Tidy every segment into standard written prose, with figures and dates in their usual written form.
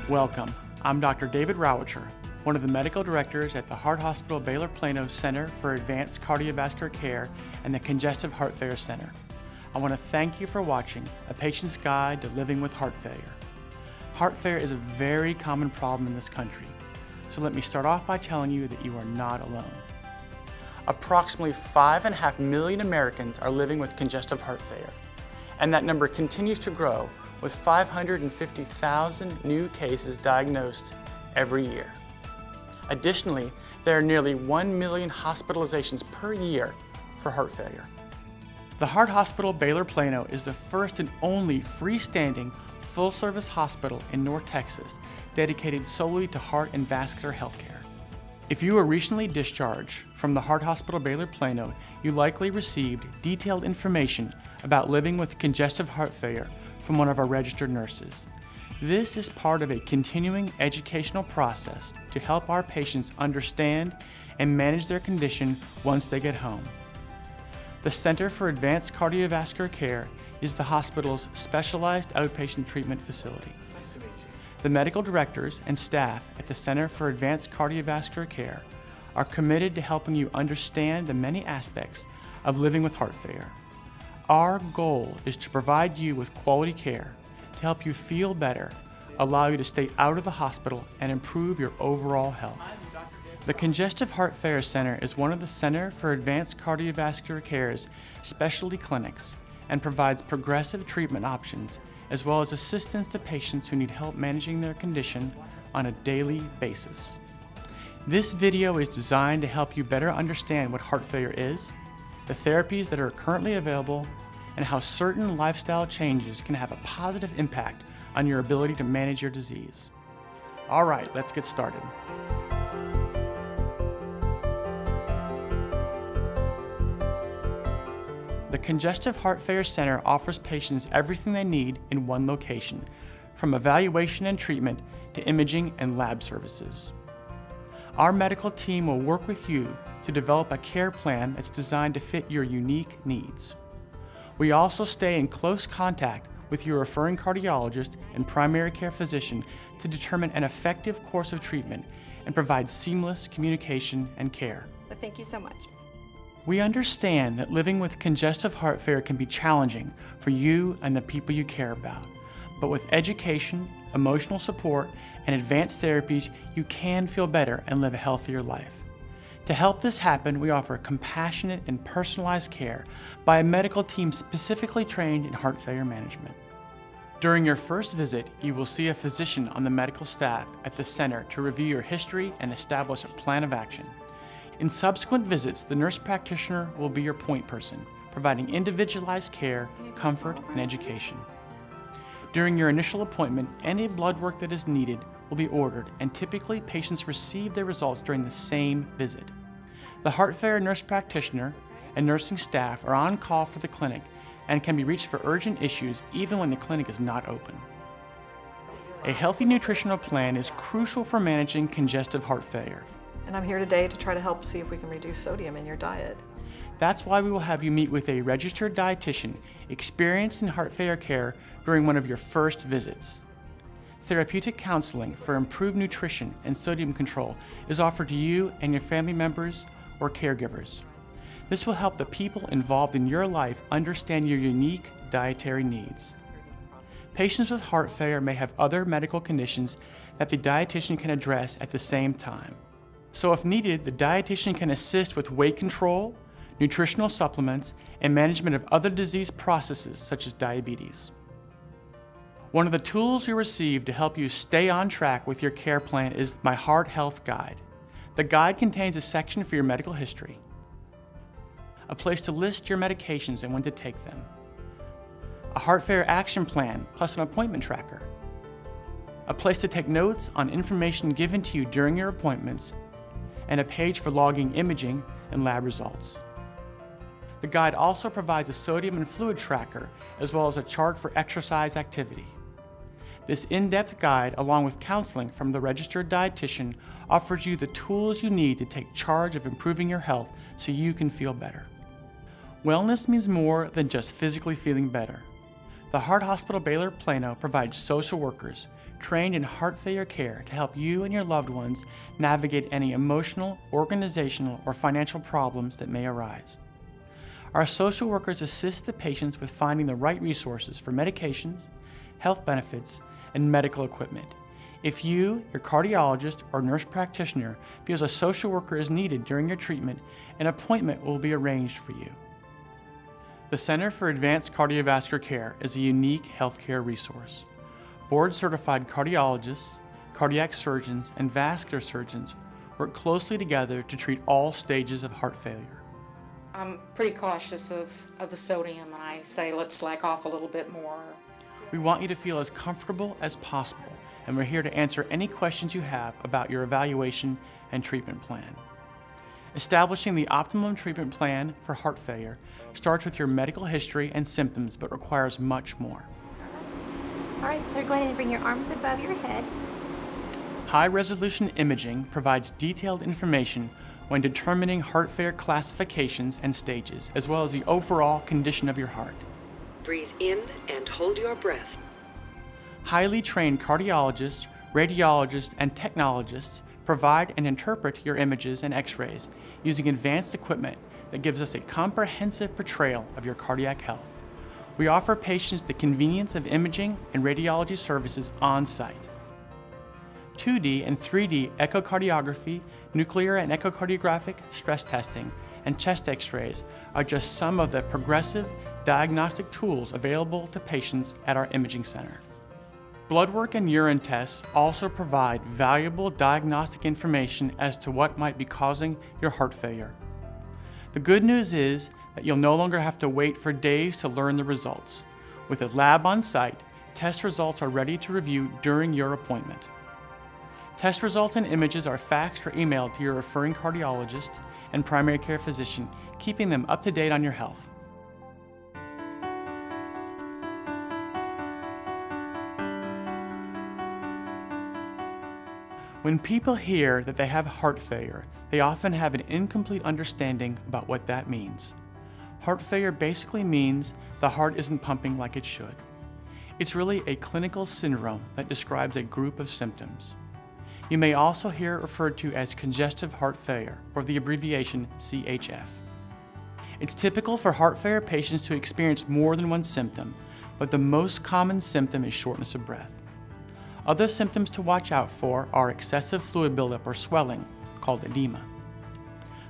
Welcome. I'm Dr. David Rawitcher, one of the medical directors at the Heart Hospital Baylor Plano Center for Advanced Cardiovascular Care and the Congestive Heart Failure Center. I want to thank you for watching A Patient's Guide to Living with Heart Failure. Heart failure is a very common problem in this country, so let me start off by telling you that you are not alone. Approximately 5.5 million Americans are living with congestive heart failure, and that number continues to grow with 550,000 new cases diagnosed every year. Additionally, there are nearly 1 million hospitalizations per year for heart failure. The Heart Hospital Baylor Plano is the first and only freestanding full-service hospital in North Texas dedicated solely to heart and vascular health care. If you were recently discharged from the Heart Hospital Baylor Plano, you likely received detailed information about living with congestive heart failure from one of our registered nurses. This is part of a continuing educational process to help our patients understand and manage their condition once they get home. The Center for Advanced Cardiovascular Care is the hospital's specialized outpatient treatment facility. Nice to meet you. The medical directors and staff at the Center for Advanced Cardiovascular Care are committed to helping you understand the many aspects of living with heart failure. Our goal is to provide you with quality care to help you feel better, allow you to stay out of the hospital, and improve your overall health. The Congestive Heart Failure Center is one of the Center for Advanced Cardiovascular Care's specialty clinics and provides progressive treatment options as well as assistance to patients who need help managing their condition on a daily basis. This video is designed to help you better understand what heart failure is, the therapies that are currently available, and how certain lifestyle changes can have a positive impact on your ability to manage your disease. All right, let's get started. The Congestive Heart Failure Center offers patients everything they need in one location, from evaluation and treatment to imaging and lab services. Our medical team will work with you to develop a care plan that's designed to fit your unique needs. We also stay in close contact with your referring cardiologist and primary care physician to determine an effective course of treatment and provide seamless communication and care. But thank you so much. We understand that living with congestive heart failure can be challenging for you and the people you care about. But with education, emotional support, and advanced therapies, you can feel better and live a healthier life. To help this happen, we offer compassionate and personalized care by a medical team specifically trained in heart failure management. During your first visit, you will see a physician on the medical staff at the center to review your history and establish a plan of action. In subsequent visits, the nurse practitioner will be your point person, providing individualized care, comfort, and education. During your initial appointment, any blood work that is needed will be ordered, and typically patients receive their results during the same visit. The heart failure nurse practitioner and nursing staff are on call for the clinic and can be reached for urgent issues even when the clinic is not open. A healthy nutritional plan is crucial for managing congestive heart failure. And I'm here today to try to help see if we can reduce sodium in your diet. That's why we will have you meet with a registered dietitian experienced in heart failure care during one of your first visits. Therapeutic counseling for improved nutrition and sodium control is offered to you and your family members or caregivers. This will help the people involved in your life understand your unique dietary needs. Patients with heart failure may have other medical conditions that the dietitian can address at the same time. So if needed, the dietitian can assist with weight control, nutritional supplements, and management of other disease processes such as diabetes. One of the tools you receive to help you stay on track with your care plan is my Heart Health Guide. The guide contains a section for your medical history, a place to list your medications and when to take them, a heart failure action plan plus an appointment tracker, a place to take notes on information given to you during your appointments, and a page for logging imaging and lab results. The guide also provides a sodium and fluid tracker as well as a chart for exercise activity. This in-depth guide, along with counseling from the registered dietitian, offers you the tools you need to take charge of improving your health so you can feel better. Wellness means more than just physically feeling better. The Heart Hospital Baylor Plano provides social workers, trained in heart failure care to help you and your loved ones navigate any emotional, organizational, or financial problems that may arise. Our social workers assist the patients with finding the right resources for medications, health benefits, and medical equipment. If you, your cardiologist, or nurse practitioner feels a social worker is needed during your treatment, an appointment will be arranged for you. The Center for Advanced Cardiovascular Care is a unique healthcare resource. Board-certified cardiologists, cardiac surgeons, and vascular surgeons work closely together to treat all stages of heart failure. I'm pretty cautious of the sodium, and I say let's slack off a little bit more. We want you to feel as comfortable as possible, and we're here to answer any questions you have about your evaluation and treatment plan. Establishing the optimum treatment plan for heart failure starts with your medical history and symptoms, but requires much more. All right, sir, go ahead and bring your arms above your head. High-resolution imaging provides detailed information when determining heart failure classifications and stages, as well as the overall condition of your heart. Breathe in and hold your breath. Highly trained cardiologists, radiologists, and technologists provide and interpret your images and x-rays using advanced equipment that gives us a comprehensive portrayal of your cardiac health. We offer patients the convenience of imaging and radiology services on-site. 2D and 3D echocardiography, nuclear and echocardiographic stress testing, and chest x-rays are just some of the progressive diagnostic tools available to patients at our imaging center. Blood work and urine tests also provide valuable diagnostic information as to what might be causing your heart failure. The good news is that you'll no longer have to wait for days to learn the results. With a lab on site, test results are ready to review during your appointment. Test results and images are faxed or emailed to your referring cardiologist and primary care physician, keeping them up to date on your health. When people hear that they have heart failure, they often have an incomplete understanding about what that means. Heart failure basically means the heart isn't pumping like it should. It's really a clinical syndrome that describes a group of symptoms. You may also hear it referred to as congestive heart failure, or the abbreviation CHF. It's typical for heart failure patients to experience more than one symptom, but the most common symptom is shortness of breath. Other symptoms to watch out for are excessive fluid buildup or swelling, called edema,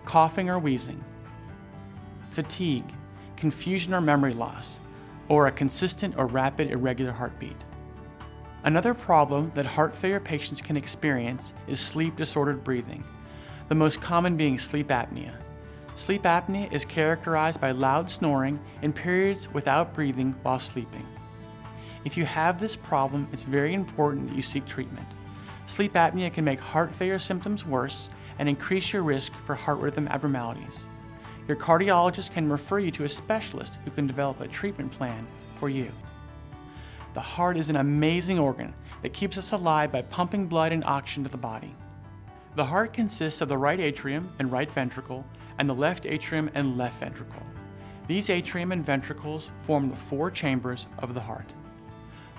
coughing or wheezing, fatigue, confusion or memory loss, or a consistent or rapid irregular heartbeat. Another problem that heart failure patients can experience is sleep-disordered breathing, the most common being sleep apnea. Sleep apnea is characterized by loud snoring and periods without breathing while sleeping. If you have this problem, it's very important that you seek treatment. Sleep apnea can make heart failure symptoms worse and increase your risk for heart rhythm abnormalities. Your cardiologist can refer you to a specialist who can develop a treatment plan for you. The heart is an amazing organ that keeps us alive by pumping blood and oxygen to the body. The heart consists of the right atrium and right ventricle and the left atrium and left ventricle. These atrium and ventricles form the four chambers of the heart.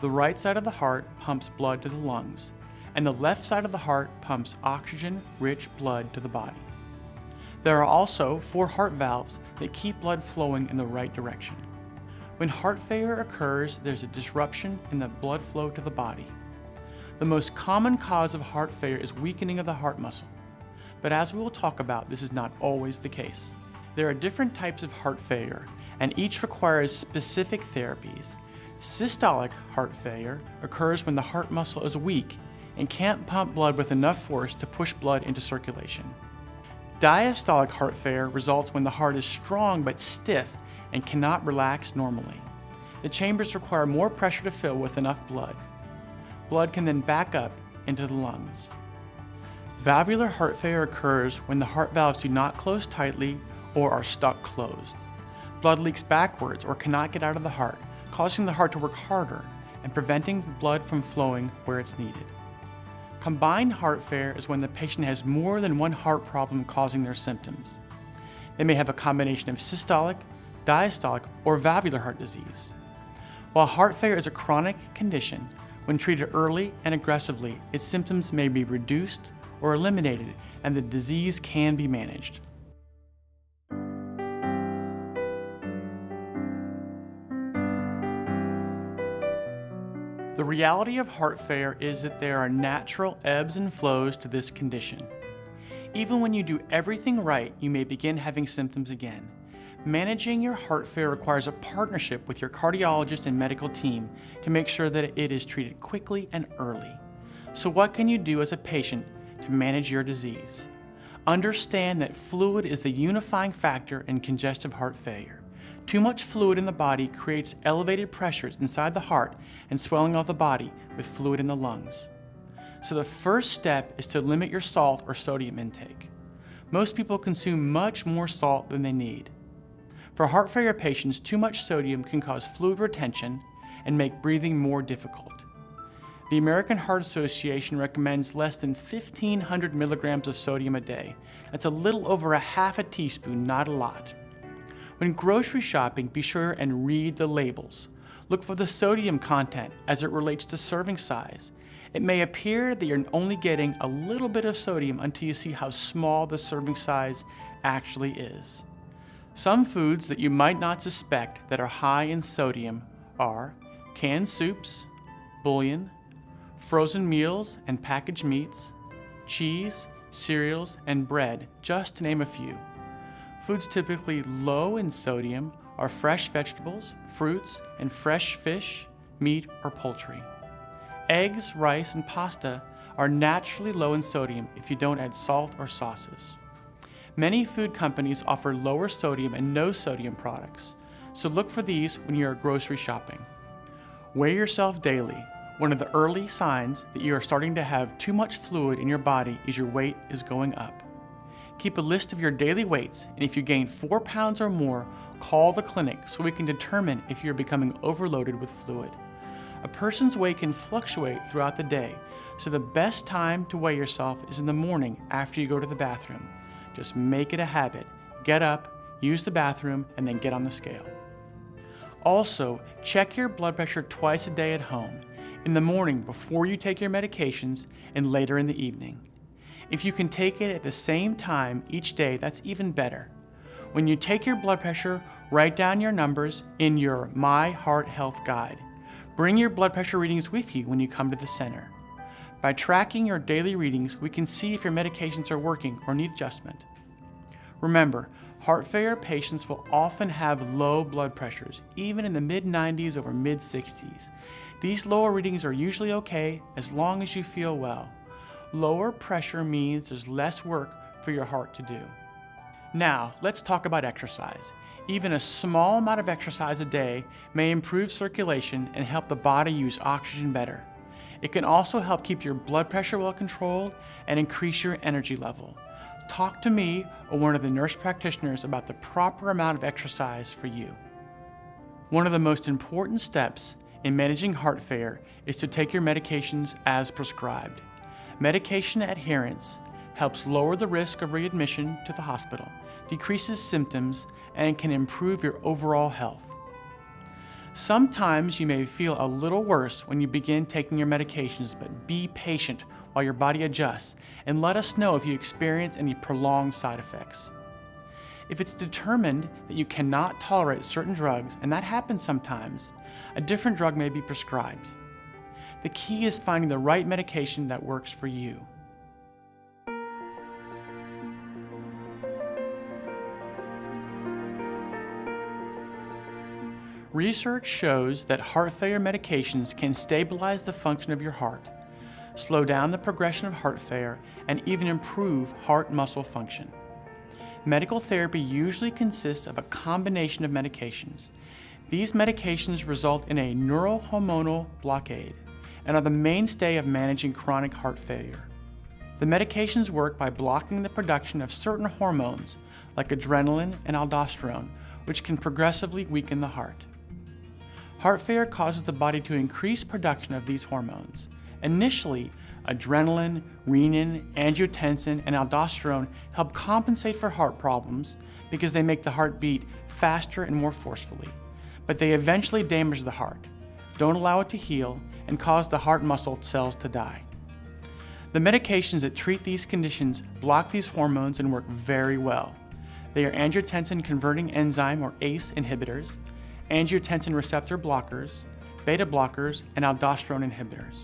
The right side of the heart pumps blood to the lungs, and the left side of the heart pumps oxygen-rich blood to the body. There are also 4 heart valves that keep blood flowing in the right direction. When heart failure occurs, there's a disruption in the blood flow to the body. The most common cause of heart failure is weakening of the heart muscle. But as we will talk about, this is not always the case. There are different types of heart failure, and each requires specific therapies. Systolic heart failure occurs when the heart muscle is weak and can't pump blood with enough force to push blood into circulation. Diastolic heart failure results when the heart is strong but stiff and cannot relax normally. The chambers require more pressure to fill with enough blood. Blood can then back up into the lungs. Valvular heart failure occurs when the heart valves do not close tightly or are stuck closed. Blood leaks backwards or cannot get out of the heart, causing the heart to work harder and preventing blood from flowing where it's needed. Combined heart failure is when the patient has more than one heart problem causing their symptoms. They may have a combination of systolic, diastolic, or valvular heart disease. While heart failure is a chronic condition, When treated early and aggressively, its symptoms may be reduced or eliminated, and the disease can be managed. The reality of heart failure is that there are natural ebbs and flows to this condition. Even when you do everything right, you may begin having symptoms again. Managing your heart failure requires a partnership with your cardiologist and medical team to make sure that it is treated quickly and early. So what can you do as a patient to manage your disease? Understand that fluid is the unifying factor in congestive heart failure. Too much fluid in the body creates elevated pressures inside the heart and swelling of the body with fluid in the lungs. So the first step is to limit your salt or sodium intake. Most people consume much more salt than they need. For heart failure patients, too much sodium can cause fluid retention and make breathing more difficult. The American Heart Association recommends less than 1,500 milligrams of sodium a day. That's a little over a half a teaspoon, not a lot. When grocery shopping, be sure and read the labels. Look for the sodium content as it relates to serving size. It may appear that you're only getting a little bit of sodium until you see how small the serving size actually is. Some foods that you might not suspect that are high in sodium are canned soups, bouillon, frozen meals and packaged meats, cheese, cereals, and bread, just to name a few. Foods typically low in sodium are fresh vegetables, fruits, and fresh fish, meat, or poultry. Eggs, rice, and pasta are naturally low in sodium if you don't add salt or sauces. Many food companies offer lower sodium and no sodium products, so look for these when you are grocery shopping. Weigh yourself daily. One of the early signs that you are starting to have too much fluid in your body is your weight is going up. Keep a list of your daily weights, and if you gain 4 pounds or more, call the clinic so we can determine if you're becoming overloaded with fluid. A person's weight can fluctuate throughout the day, so the best time to weigh yourself is in the morning after you go to the bathroom. Just make it a habit. Get up, use the bathroom, and then get on the scale. Also, check your blood pressure twice a day at home, in the morning before you take your medications and later in the evening. If you can take it at the same time each day, that's even better. When you take your blood pressure, write down your numbers in your My Heart Health Guide. Bring your blood pressure readings with you when you come to the center. By tracking your daily readings, we can see if your medications are working or need adjustment. Remember, heart failure patients will often have low blood pressures, even in the mid-90s over mid-60s. These lower readings are usually okay as long as you feel well. Lower pressure means there's less work for your heart to do. Now, let's talk about exercise. Even a small amount of exercise a day may improve circulation and help the body use oxygen better. It can also help keep your blood pressure well controlled and increase your energy level. Talk to me or one of the nurse practitioners about the proper amount of exercise for you. One of the most important steps in managing heart failure is to take your medications as prescribed. Medication adherence helps lower the risk of readmission to the hospital, decreases symptoms, and can improve your overall health. Sometimes you may feel a little worse when you begin taking your medications, but be patient while your body adjusts and let us know if you experience any prolonged side effects. If it's determined that you cannot tolerate certain drugs, and that happens sometimes, a different drug may be prescribed. The key is finding the right medication that works for you. Research shows that heart failure medications can stabilize the function of your heart, slow down the progression of heart failure, and even improve heart muscle function. Medical therapy usually consists of a combination of medications. These medications result in a neurohormonal blockade and are the mainstay of managing chronic heart failure. The medications work by blocking the production of certain hormones like adrenaline and aldosterone, which can progressively weaken the heart. Heart failure causes the body to increase production of these hormones. Initially, adrenaline, renin, angiotensin, and aldosterone help compensate for heart problems because they make the heart beat faster and more forcefully. But they eventually damage the heart, don't allow it to heal, and cause the heart muscle cells to die. The medications that treat these conditions block these hormones and work very well. They are angiotensin converting enzyme or ACE inhibitors, angiotensin receptor blockers, beta blockers, and aldosterone inhibitors.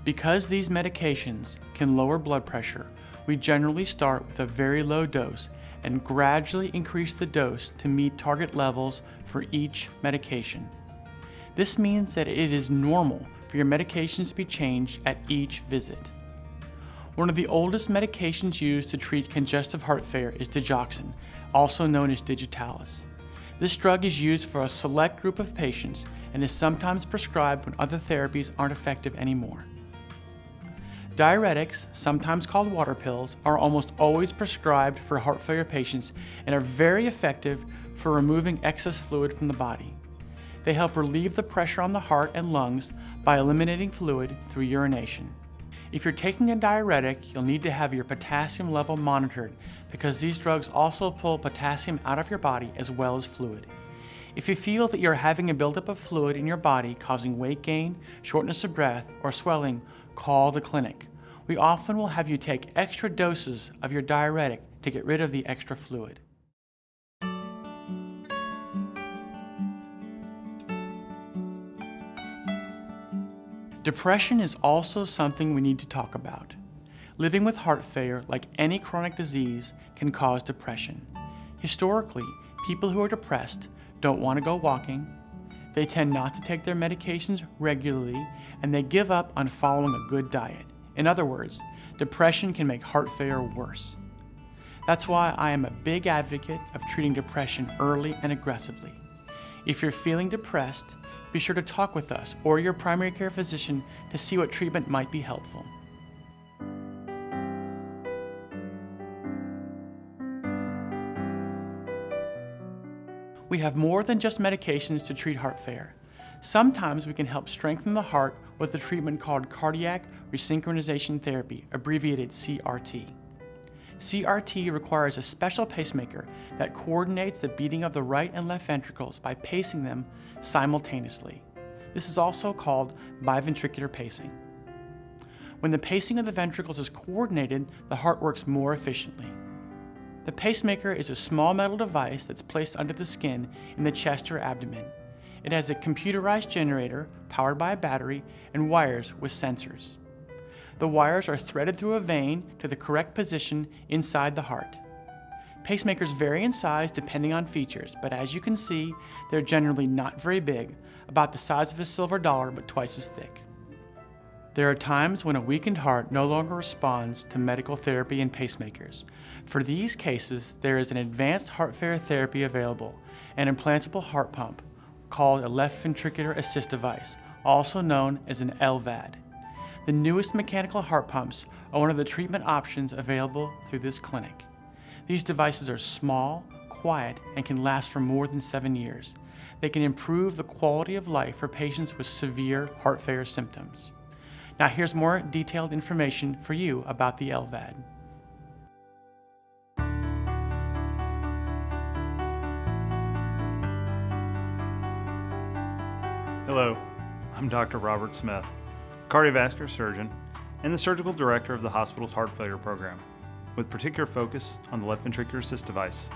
Because these medications can lower blood pressure, we generally start with a very low dose and gradually increase the dose to meet target levels for each medication. This means that it is normal for your medications to be changed at each visit. One of the oldest medications used to treat congestive heart failure is digoxin, also known as digitalis. This drug is used for a select group of patients and is sometimes prescribed when other therapies aren't effective anymore. Diuretics, sometimes called water pills, are almost always prescribed for heart failure patients and are very effective for removing excess fluid from the body. They help relieve the pressure on the heart and lungs by eliminating fluid through urination. If you're taking a diuretic, you'll need to have your potassium level monitored because these drugs also pull potassium out of your body as well as fluid. If you feel that you're having a buildup of fluid in your body causing weight gain, shortness of breath, or swelling, call the clinic. We often will have you take extra doses of your diuretic to get rid of the extra fluid. Depression is also something we need to talk about. Living with heart failure, like any chronic disease, can cause depression. Historically, people who are depressed don't want to go walking, they tend not to take their medications regularly, and they give up on following a good diet. In other words, depression can make heart failure worse. That's why I am a big advocate of treating depression early and aggressively. If you're feeling depressed, be sure to talk with us or your primary care physician to see what treatment might be helpful. We have more than just medications to treat heart failure. Sometimes we can help strengthen the heart with a treatment called cardiac resynchronization therapy, abbreviated CRT. CRT requires a special pacemaker that coordinates the beating of the right and left ventricles by pacing them simultaneously. This is also called biventricular pacing. When the pacing of the ventricles is coordinated, the heart works more efficiently. The pacemaker is a small metal device that's placed under the skin in the chest or abdomen. It has a computerized generator powered by a battery and wires with sensors. The wires are threaded through a vein to the correct position inside the heart. Pacemakers vary in size depending on features, but as you can see, they're generally not very big, about the size of a silver dollar but twice as thick. There are times when a weakened heart no longer responds to medical therapy and pacemakers. For these cases, there is an advanced heart failure therapy available, an implantable heart pump called a left ventricular assist device, also known as an LVAD. The newest mechanical heart pumps are one of the treatment options available through this clinic. These devices are small, quiet, and can last for more than 7 years. They can improve the quality of life for patients with severe heart failure symptoms. Now here's more detailed information for you about the LVAD. Hello, I'm Dr. Robert Smith, cardiovascular surgeon and the surgical director of the hospital's heart failure program, with particular focus on the left ventricular assist device.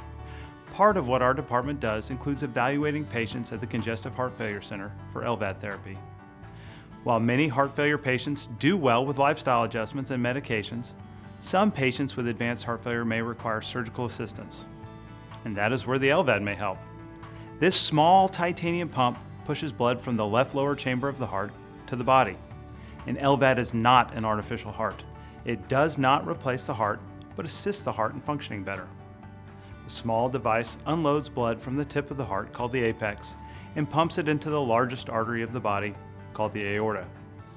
Part of what our department does includes evaluating patients at the Congestive Heart Failure Center for LVAD therapy. While many heart failure patients do well with lifestyle adjustments and medications, some patients with advanced heart failure may require surgical assistance, and that is where the LVAD may help. This small titanium pump pushes blood from the left lower chamber of the heart to the body. An LVAD is not an artificial heart. It does not replace the heart, but assists the heart in functioning better. The small device unloads blood from the tip of the heart, called the apex, and pumps it into the largest artery of the body, called the aorta.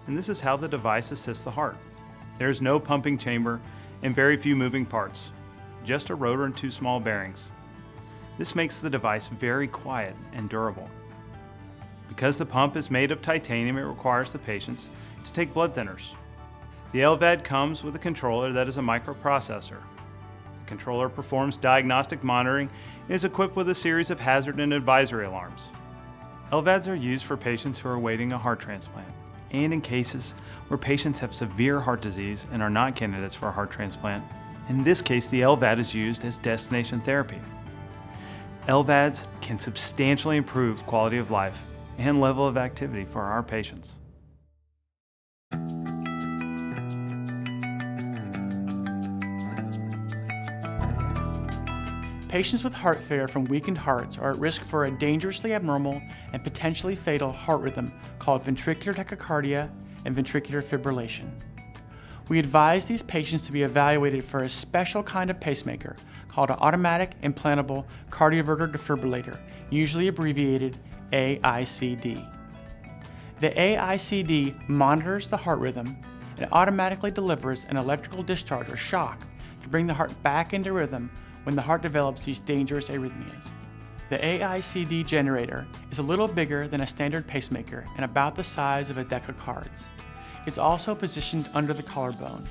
And this is how the device assists the heart. There is no pumping chamber and very few moving parts, just a rotor and 2 small bearings. This makes the device very quiet and durable. Because the pump is made of titanium, it requires the patients to take blood thinners. The LVAD comes with a controller that is a microprocessor. The controller performs diagnostic monitoring and is equipped with a series of hazard and advisory alarms. LVADs are used for patients who are awaiting a heart transplant, and in cases where patients have severe heart disease and are not candidates for a heart transplant. In this case, the LVAD is used as destination therapy. LVADs can substantially improve quality of life and level of activity for our patients. Patients with heart failure from weakened hearts are at risk for a dangerously abnormal and potentially fatal heart rhythm called ventricular tachycardia and ventricular fibrillation. We advise these patients to be evaluated for a special kind of pacemaker called an automatic implantable cardioverter defibrillator, usually abbreviated AICD. The AICD monitors the heart rhythm and automatically delivers an electrical discharge or shock to bring the heart back into rhythm when the heart develops these dangerous arrhythmias. The AICD generator is a little bigger than a standard pacemaker and about the size of a deck of cards. It's also positioned under the collarbone.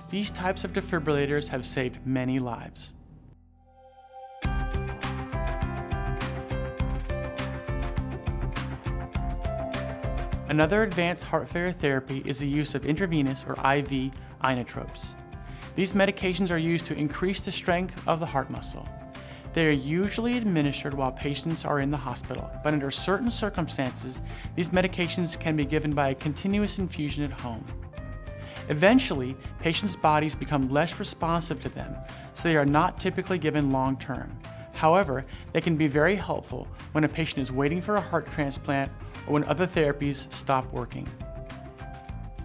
These types of defibrillators have saved many lives. Another advanced heart failure therapy is the use of intravenous or IV inotropes. These medications are used to increase the strength of the heart muscle. They are usually administered while patients are in the hospital, but under certain circumstances, these medications can be given by a continuous infusion at home. Eventually, patients' bodies become less responsive to them, so they are not typically given long-term. However, they can be very helpful when a patient is waiting for a heart transplant or when other therapies stop working.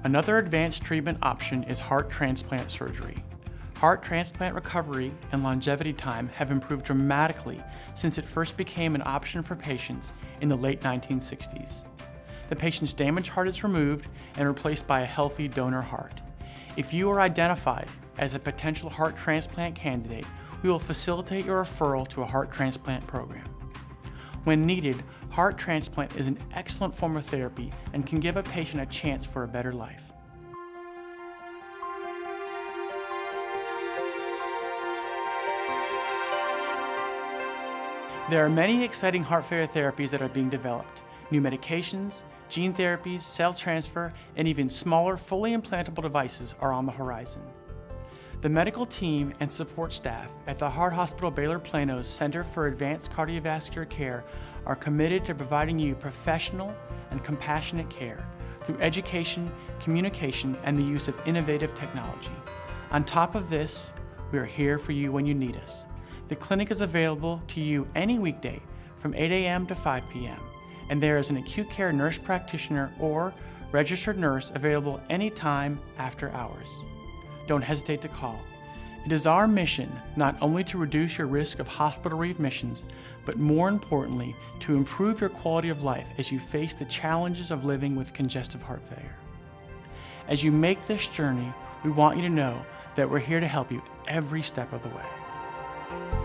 Another advanced treatment option is heart transplant surgery. Heart transplant recovery and longevity time have improved dramatically since it first became an option for patients in the late 1960s. The patient's damaged heart is removed and replaced by a healthy donor heart. If you are identified as a potential heart transplant candidate, we will facilitate your referral to a heart transplant program. When needed, heart transplant is an excellent form of therapy and can give a patient a chance for a better life. There are many exciting heart failure therapies that are being developed. New medications, gene therapies, cell transfer, and even smaller, fully implantable devices are on the horizon. The medical team and support staff at the Heart Hospital Baylor Plano's Center for Advanced Cardiovascular Care are committed to providing you professional and compassionate care through education, communication, and the use of innovative technology. On top of this, we are here for you when you need us. The clinic is available to you any weekday from 8 a.m. to 5 p.m., and there is an acute care nurse practitioner or registered nurse available anytime after hours. Don't hesitate to call. It is our mission not only to reduce your risk of hospital readmissions, but more importantly, to improve your quality of life as you face the challenges of living with congestive heart failure. As you make this journey, we want you to know that we're here to help you every step of the way.